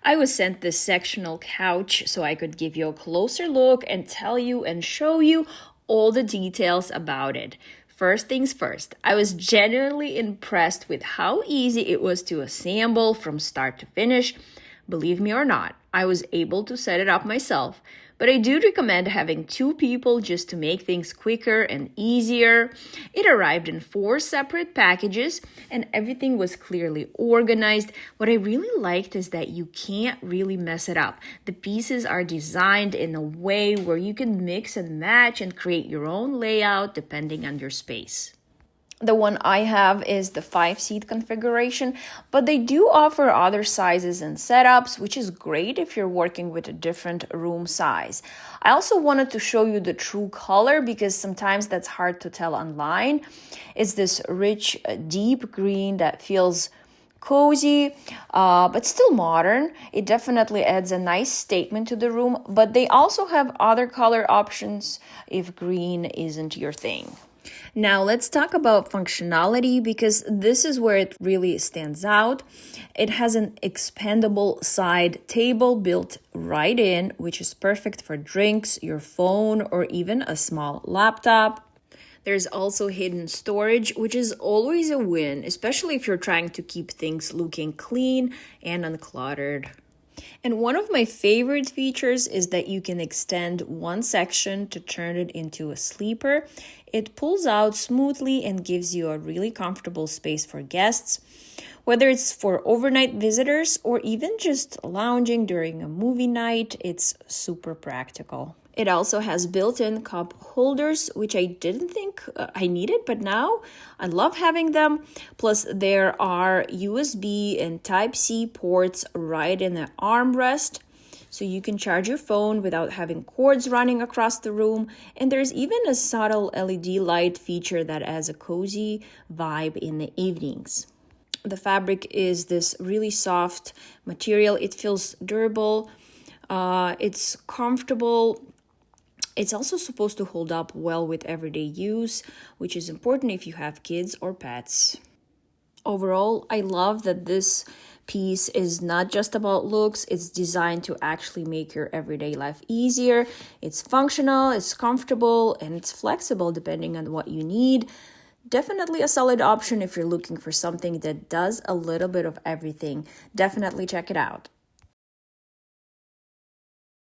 I was sent this sectional couch so I could give you a closer look and tell you and show you all the details about it. First things first, I was genuinely impressed with how easy it was to assemble from start to finish. Believe me or not, I was able to set it up myself, but I do recommend having 2 people just to make things quicker and easier. It arrived in 4 separate packages and everything was clearly organized. What I really liked is that you can't really mess it up. The pieces are designed in a way where you can mix and match and create your own layout depending on your space. The one I have is the 5-seat configuration, but they do offer other sizes and setups, which is great if you're working with a different room size. I also wanted to show you the true color because sometimes that's hard to tell online. It's this rich, deep green that feels cozy, but still modern. It definitely adds a nice statement to the room, but they also have other color options if green isn't your thing. Now let's talk about functionality because this is where it really stands out. It has an expandable side table built right in, which is perfect for drinks, your phone, or even a small laptop. There's also hidden storage, which is always a win, especially if you're trying to keep things looking clean and uncluttered. And one of my favorite features is that you can extend one section to turn it into a sleeper. It pulls out smoothly and gives you a really comfortable space for guests, whether it's for overnight visitors or even just lounging during a movie night. It's super practical. It also has built-in cup holders, which I didn't think I needed, but now I love having them. Plus, there are USB and Type-C ports right in the armrest, so you can charge your phone without having cords running across the room. And there's even a subtle LED light feature that adds a cozy vibe in the evenings. The fabric is this really soft material. It feels durable. It's comfortable. It's also supposed to hold up well with everyday use, which is important if you have kids or pets. Overall, I love that this piece is not just about looks. It's designed to actually make your everyday life easier. It's functional, it's comfortable, and it's flexible depending on what you need. Definitely a solid option if you're looking for something that does a little bit of everything. Definitely check it out.